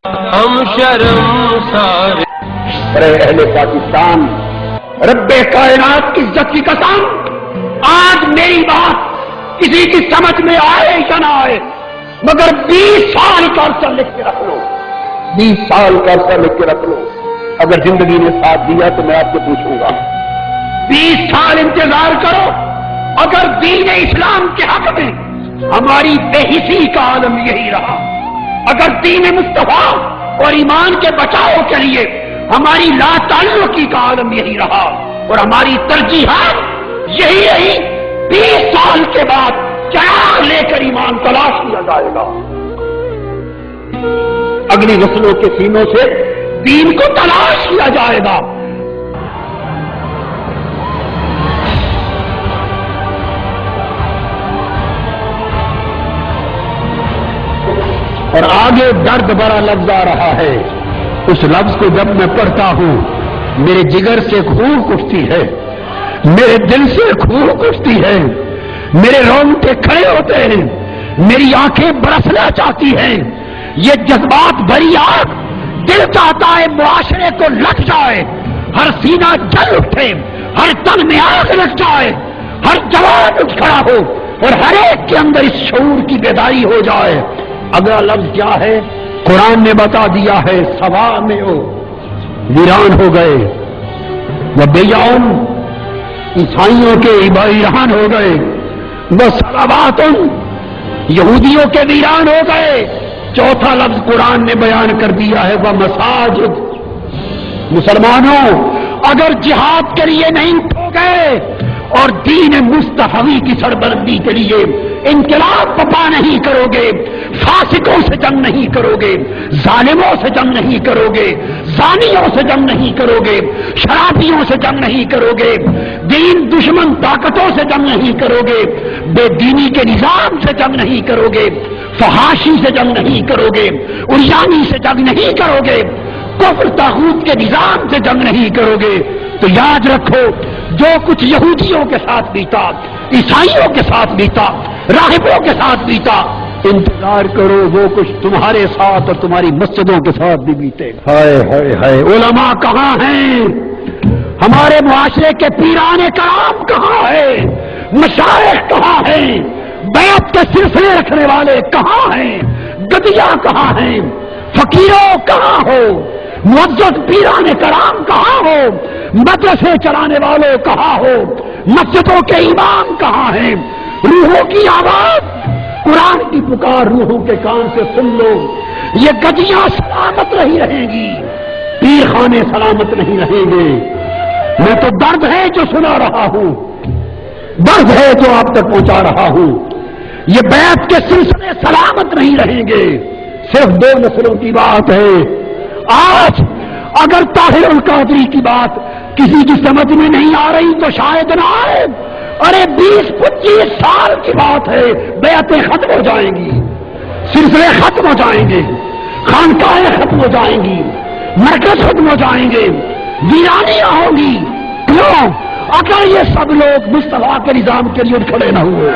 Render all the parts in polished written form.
ہم شرمسار ارے اہل پاکستان، رب کائنات کی عزت کی قسم، آج میری بات کسی کی سمجھ میں آئے یا نہ آئے، مگر 20 سال کا عرصہ لکھ کے رکھ لو، 20 سال کا عرصہ لکھ کے رکھ لو۔ اگر زندگی نے ساتھ دیا تو میں آپ سے پوچھوں گا، 20 سال انتظار کرو۔ اگر دین اسلام کے حق میں ہماری بے حسی کا عالم یہی رہا، اگر دین مصطفیٰ اور ایمان کے بچاؤ کے لیے ہماری لا تعلقی کا عالم یہی رہا اور ہماری ترجیحات یہی رہی، 20 سال کے بعد چراغ لے کر ایمان تلاش کیا جائے گا، اگلی نسلوں کے سینوں سے دین کو تلاش کیا جائے گا۔ اور آگے درد بھرا لفظ آ رہا ہے، اس لفظ کو جب میں پڑھتا ہوں میرے جگر سے خون اٹھتی ہے، میرے دل سے خون اٹھتی ہے، میرے رونگٹے کھڑے ہوتے ہیں، میری آنکھیں برسنا چاہتی ہیں۔ یہ جذبات بھری آگ، دل چاہتا ہے معاشرے کو لگ جائے، ہر سینہ جل اٹھے، ہر تن میں آگ لگ جائے، ہر جوان اٹھ کھڑا ہو اور ہر ایک کے اندر اس شعور کی بیداری ہو جائے۔ اگلا لفظ کیا ہے؟ قرآن نے بتا دیا ہے، سوا میں ہو ویران ہو گئے، وہ بیان عیسائیوں کے ویران ہو گئے، وہ صلواتن یہودیوں کے ویران ہو گئے۔ چوتھا لفظ قرآن نے بیان کر دیا ہے، وہ مساجد۔ مسلمانوں، اگر جہاد کے لیے نہیں اٹھو گے اور دین مصطفی کی سربلندی کے لیے انقلاب پپا نہیں کرو گے، فاسقوں سے جنگ نہیں کرو گے، ظالموں سے جنگ نہیں کرو گے، زانیوں سے جنگ نہیں کرو گے، شرابیوں سے جنگ نہیں کرو گے، دین دشمن طاقتوں سے جنگ نہیں کرو گے، بے دینی کے نظام سے جنگ نہیں کرو گے، فحاشی سے جنگ نہیں کرو گے، عریانی سے جنگ نہیں کرو گے، کفر طاغوت کے نظام سے جنگ نہیں کرو گے، تو یاد رکھو جو کچھ یہودیوں کے ساتھ بیتا، عیسائیوں کے ساتھ بیتا، راہبوں کے ساتھ بیتا، انتظار کرو وہ کچھ تمہارے ساتھ اور تمہاری مسجدوں کے ساتھ بھی بیتے۔ ہائے ہائے ہائے، علماء کہاں ہیں؟ ہمارے معاشرے کے پیران کرام کہاں ہیں؟ مشائخ کہاں ہیں؟ بیعت کے سلسلے رکھنے والے کہاں ہیں؟ گدیاں کہاں ہیں؟ فقیروں کہاں ہو؟ معزز پیران کرام کہاں ہو؟ مدرسے چلانے والوں کہاں ہو؟ مسجدوں کے امام کہاں ہیں؟ روحوں کی آواز، قرآن کی پکار روحوں کے کان سے سن لو۔ یہ گدیاں سلامت نہیں رہیں گی، پیر خانے سلامت نہیں رہیں گے۔ میں تو درد ہے جو سنا رہا ہوں، درد ہے جو آپ تک پہنچا رہا ہوں۔ یہ بیعت کے سلسلے سلامت نہیں رہیں گے، صرف 2 نسلوں کی بات ہے۔ آج اگر طاہر القادری کی بات کسی کی سمجھ میں نہیں آ رہی تو شاید نہ آئے، ارے 20-25 سال کی بات ہے، بیعتیں ختم ہو جائیں گی، سلسلے ختم ہو جائیں گے، خانقاہیں ختم ہو جائیں گی، مرکز ختم ہو جائیں گے، ویرانیاں ہوں گی۔ کیوں؟ اگر یہ سب لوگ مصطفیٰ کے نظام کے لیے کھڑے نہ ہوئے۔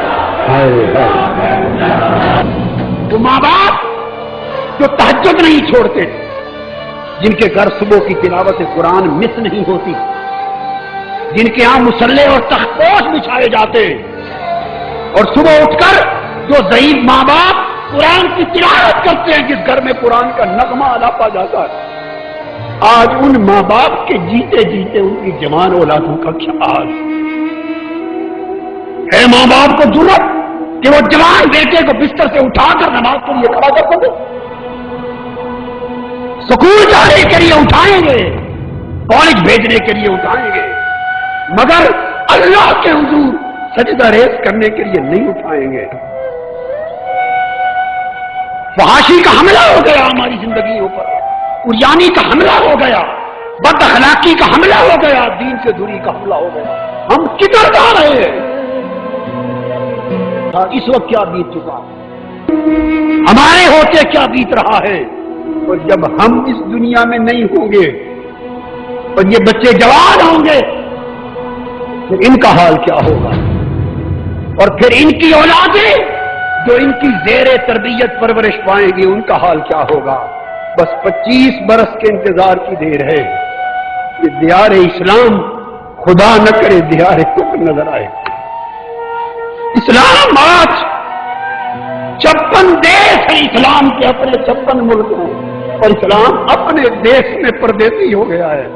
تو ماں باپ جو تہجد نہیں چھوڑتے، جن کے گھر صبح کی تلاوت قرآن مس نہیں ہوتی، جن کے ہاں مصلے اور تخپوش بچھائے جاتے، اور صبح اٹھ کر جو ضعیف ماں باپ قرآن کی تلاوت کرتے ہیں، جس گھر میں قرآن کا نغمہ الاپا جاتا ہے، آج ان ماں باپ کے جیتے جیتے ان کی جوان اولادوں کا کیا حال ہے؟ ماں باپ کو ضرورت کہ وہ جوان بیٹے کو بستر سے اٹھا کر نماز کے لیے کھڑا کر دیں، سکول جانے کے لیے اٹھائیں گے، کالج بھیجنے کے لیے اٹھائیں گے، مگر اللہ کے حضور سجدہ ریز کرنے کے لیے نہیں اٹھائیں گے۔ فحاشی کا حملہ ہو گیا ہماری زندگیوں پر، عریانی کا حملہ ہو گیا، بد اخلاقی کا حملہ ہو گیا، دین سے دوری کا حملہ ہو گیا۔ ہم کدھر جا رہے ہیں؟ اس وقت کیا بیت چکا، ہمارے ہوتے کیا بیت رہا ہے، اور جب ہم اس دنیا میں نہیں ہوں گے اور یہ بچے جوان ہوں گے تو ان کا حال کیا ہوگا؟ اور پھر ان کی اولادیں جو ان کی زیر تربیت پرورش پائیں گی، ان کا حال کیا ہوگا؟ بس 25 برس کے انتظار کی دیر ہے کہ دیار اسلام خدا نہ کرے دیار کفر نظر آئے. اسلام آج 56 دیش ہیں، اسلام کے اپنے 56 ملک ہیں، اور اسلام اپنے دیش میں پردیسی ہو گیا ہے.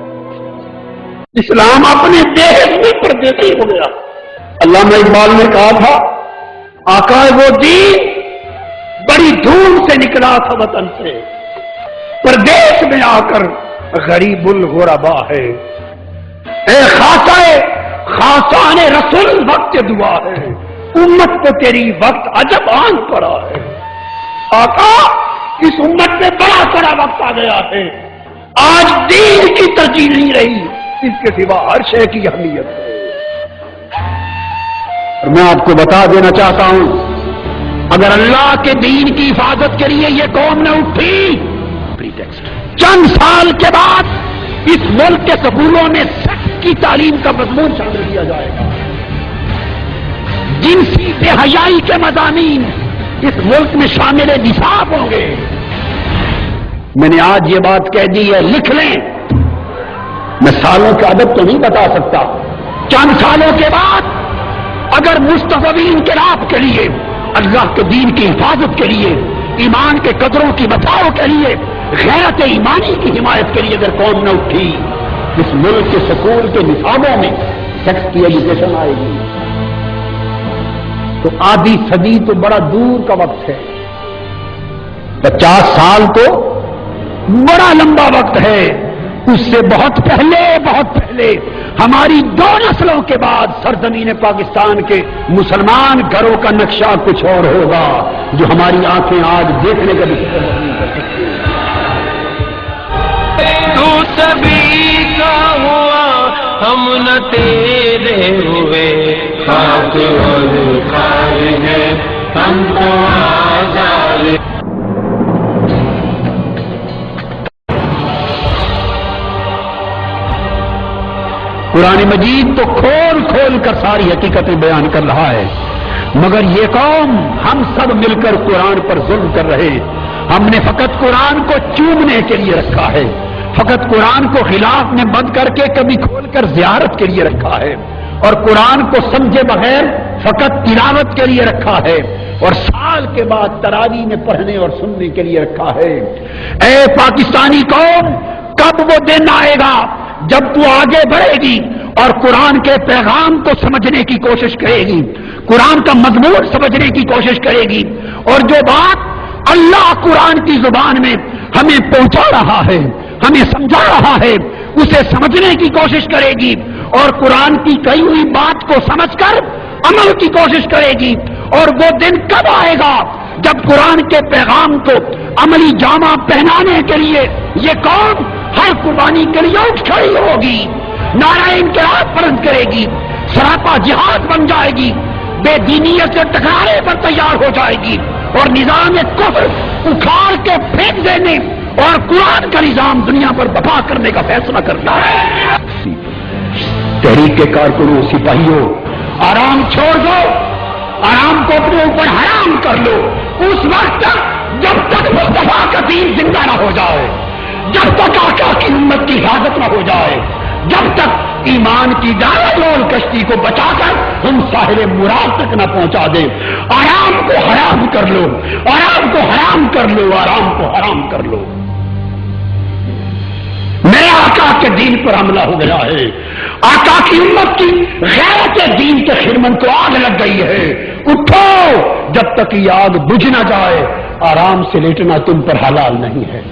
اسلام اپنے دیش میں پردیسی ہو گیا. علامہ اقبال نے کہا تھا آقا وہ دین بڑی دھوم سے نکلا تھا وطن سے، پردیش میں آ کر غریب الغربا ہے. اے خاصان رسول وقت دعا ہے، امت کو تیری وقت عجب آن پڑا ہے. آقا اس امت میں بڑا سارا وقت آ گیا ہے، آج دین کی ترجیح نہیں رہی، اس کے سوا ہر شے کی اہمیت ہے. اور میں آپ کو بتا دینا چاہتا ہوں اگر اللہ کے دین کی حفاظت کے لیے یہ قوم نہ اٹھی، چند سال کے بعد اس ملک کے سکولوں میں سیکس کی تعلیم کا مضمون شامل کیا جائے گا. جنسی بے حیائی کے مضامین اس ملک میں شامل نصاب ہوں گے. میں نے آج یہ بات کہہ دی ہے، لکھ لیں. میں سالوں کا عدد تو نہیں بتا سکتا، چند سالوں کے بعد اگر مستقبل انقلاب کے لیے، اللہ کے دین کی حفاظت کے لیے، ایمان کے قدروں کی بچاؤ کے لیے، غیرت ایمانی کی حمایت کے لیے اگر قوم نہ اٹھی، اس ملک کے سکول کے نصابوں میں سیکس کی ایجوکیشن آئے گی تو آدھی صدی تو بڑا دور کا وقت ہے. 50 سال تو بڑا لمبا وقت ہے. اس سے بہت پہلے ہماری 2 نسلوں کے بعد سرزمین پاکستان کے مسلمان گھروں کا نقشہ کچھ اور ہوگا جو ہماری آنکھیں آج دیکھنے کا بھی نہیں کر سکتی. تو سبھی کا ہوا ہم نہ تیرے ہوئے، خاک اور خار ہے ہم کو آزاد. قرآن مجید تو کھول کھول کر ساری حقیقتیں بیان کر رہا ہے، مگر یہ قوم ہم سب مل کر قرآن پر ظلم کر رہے. ہم نے فقط قرآن کو چومنے کے لیے رکھا ہے، فقط قرآن کو غلاف میں بند کر کے کبھی کھول کر زیارت کے لیے رکھا ہے، اور قرآن کو سمجھے بغیر فقط تلاوت کے لیے رکھا ہے، اور سال کے بعد تراویح میں پڑھنے اور سننے کے لیے رکھا ہے. اے پاکستانی قوم، کب وہ دن آئے گا جب تو آگے بڑھے گی اور قرآن کے پیغام کو سمجھنے کی کوشش کرے گی، قرآن کا مضمون سمجھنے کی کوشش کرے گی، اور جو بات اللہ قرآن کی زبان میں ہمیں پہنچا رہا ہے، ہمیں سمجھا رہا ہے، اسے سمجھنے کی کوشش کرے گی، اور قرآن کی کہی ہوئی بات کو سمجھ کر عمل کی کوشش کرے گی. اور وہ دن کب آئے گا جب قرآن کے پیغام کو عملی جامہ پہنانے کے لیے یہ قوم ہر قربانی کے لیے اٹھ کھڑی ہوگی، نعرہ انقلاب بلند کرے گی، سراپا جہاد بن جائے گی، بے دینیت سے ٹکرانے پر تیار ہو جائے گی، اور نظام کفر اکھاڑ کے پھینک دینے اور قرآن کا نظام دنیا پر برپا کرنے کا فیصلہ کرنا ہے. تحریک کے کارکنوں، سپاہیوں، آرام چھوڑ دو، آرام کو اپنے اوپر حرام کر لو اس وقت تک جب تک مصطفیٰ کا دین زندہ نہ ہو جائے، جب تک آقا کی امت کی حفاظت نہ ہو جائے، جب تک ایمان کی ڈال کشتی کو بچا کر ہم ساحل مراد تک نہ پہنچا دیں. آرام کو حرام کر لو، آرام کو حرام کر لو، آرام کو حرام کر لو. میرے آقا کے دین پر حملہ ہو گیا ہے، آقا کی امت کی غیرت دین کے خرمن کو آگ لگ گئی ہے. اٹھو، جب تک یہ آگ بجھ نہ جائے آرام سے لیٹنا تم پر حلال نہیں ہے.